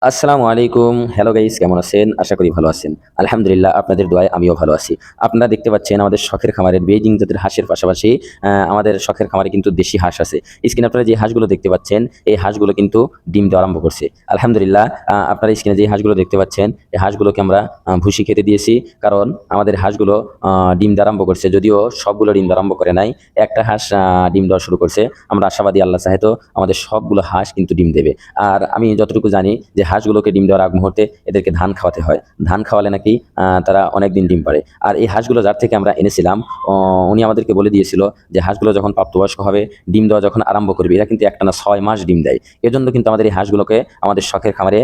আসসালামু আলাইকুম। Hello guys, কেমন আছেন? আশা করি ভালো আছেন। আলহামদুলিল্লাহ, আপনাদের দোয়ায় আমিও ভালো আছি। আপনারা দেখতে পাচ্ছেন আমাদের শখের খামারের বেইজিং জাতের হাঁসের পাশাপাশি আমাদের শখের খামারে কিন্তু দেশি হাঁস আছে। স্ক্রিনে আপনারা যে হাঁসগুলো দেখতে পাচ্ছেন, এই হাঁসগুলো কিন্তু ডিম দেওয়া আরম্ভ করছে। আলহামদুলিল্লাহ, আপনারা স্ক্রিনে যে হাঁসগুলো দেখতে পাচ্ছেন, এই হাঁসগুলোকে আমরা ভুসি খেতে দিয়েছি। কারণ আমাদের হাঁসগুলো ডিম দেওয়া আরম্ভ করছে। যদিও সবগুলো ডিম দেওয়া আরম্ভ করে নাই। একটা হাঁস ডিম দেওয়া শুরু করছে। আমরা আশাবাদী আল্লাহ চাহে তো আমাদের সবগুলো হাঁস কিন্তু ডিম দেবে। আর আমি যতটুকু জানি যে হাঁসগুলোকে ডিম দেওয়ার আগ মুহূর্তে এদেরকে ধান খাওয়াতে হয়। ধান খাওয়ালে নাকি তারা অনেকদিন ডিম পাড়ে। আর এই হাঁসগুলো যার থেকে আমরা এনেছিলাম, উনি আমাদেরকে বলে দিয়েছিল যে হাঁসগুলো যখন প্রাপ্তবয়স্ক হবে, ডিম দেওয়া যখন আরম্ভ করবে, এরা কিন্তু একটানা ৬ মাস ডিম দেয়। এজন্য কিন্তু আমাদের এই হাঁসগুলোকে আমাদের শখের খামারে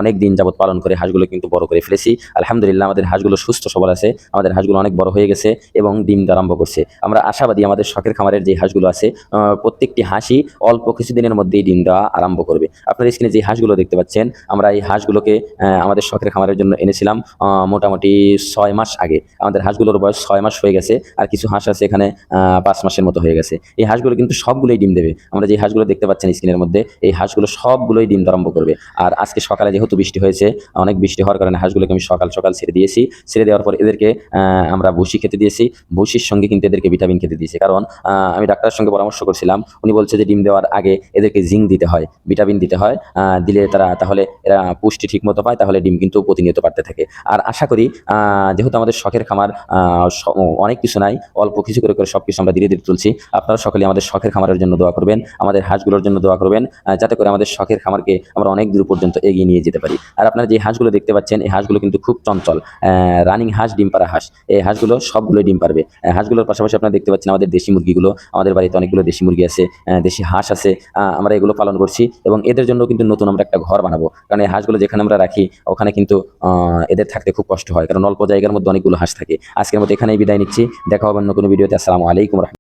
অনেক দিন যাবৎ পালন করে হাঁসগুলো কিন্তু বড় করে ফেলেছি। আলহামদুলিল্লাহ, আমাদের হাঁসগুলো সুস্থ সবল আছে। আমাদের হাঁসগুলো অনেক বড় হয়ে গেছে এবং ডিম দেওয়া আরম্ভ করছে। আমরা আশাবাদী আমাদের শখের খামারের যে হাঁসগুলো আছে, প্রত্যেকটি হাঁসই অল্প কিছুদিনের মধ্যেই ডিম দেওয়া আরম্ভ করবে। আপনার স্ক্রিনে যে হাঁসগুলো দেখতে পাচ্ছেন, আমরা এই হাঁসগুলোকে আমাদের শখের খামারের জন্য এনেছিলাম মোটামুটি ৬ মাস আগে। আমাদের হাঁসগুলোর বয়স ৬ মাস হয়ে গেছে। আর কিছু হাঁস আছে এখানে ৫ মাসের মতো হয়ে গেছে। এই হাঁসগুলো কিন্তু সবগুলোই ডিম দেবে। আমরা যে হাঁসগুলো দেখতে পাচ্ছেন স্ক্রিনের মধ্যে, এই হাঁসগুলো সবগুলোই ডিম দেওয়া আরম্ভ করবে। আর আজকে সকালে যেহেতু বৃষ্টি হয়েছে, অনেক বৃষ্টি হওয়ার কারণে হাঁসগুলোকে আমি সকাল সকাল ছেড়ে দিয়েছি। ছেড়ে দেওয়ার পর এদেরকে আমরা ভুসি খেতে দিয়েছি। ভুসির সঙ্গে কিন্তু এদেরকে ভিটামিন খেতে দিয়েছি। কারণ আমি ডাক্তারের সঙ্গে পরামর্শ করছিলাম। উনি বলছে যে ডিম দেওয়ার আগে এদেরকে জিঙ্ক দিতে হয়, ভিটামিন দিতে হয়। দিলে তাহলে এরা পুষ্টি ঠিকমতো পায়, তাহলে ডিম কিন্তু প্রতিনিয়ত বাড়তে থাকে। আর আশা করি যেহেতু আমাদের শখের খামার, অনেক কিছু নাই, অল্প কিছু করে সবকিছু আমরা ধীরে ধীরে তুলছি। আপনারা সকলে আমাদের শখের খামারের জন্য দোয়া করবেন, আমাদের হাঁসগুলোর জন্য দোয়া করবেন, যাতে করে আমাদের শখের খামারকে আমরা অনেক দূর পর্যন্ত এগিয়ে নিয়ে যেতে পারি। আর আপনারা যে হাঁসগুলো দেখতে পাচ্ছেন, এই হাঁসগুলো কিন্তু খুব চঞ্চল, রানিং হাঁস, ডিম পাড়া হাঁস। এই হাঁসগুলো সবগুলোই ডিম পারবে। হাঁসগুলোর পাশাপাশি আপনারা দেখতে পাচ্ছেন আমাদের দেশি মুরগিগুলো। আমাদের বাড়িতে অনেকগুলো দেশি মুরগি আছে, দেশি হাঁস আছে। আমরা এগুলো পালন করছি এবং এদের জন্য কিন্তু নতুন আমরা একটা ঘর বানাবো। কারণ এই হাঁসগুলো যেখানে আমরা রাখি, ওখানে কিন্তু এদের থাকতে খুব কষ্ট হয়, কারণ অল্প জায়গার মধ্যে অনেকগুলো হাঁস থাকে। আজকের মতো এখানেই বিদায় নিচ্ছি। দেখা হবে অন্য কোনো ভিডিওতে। আসসালামু আলাইকুম।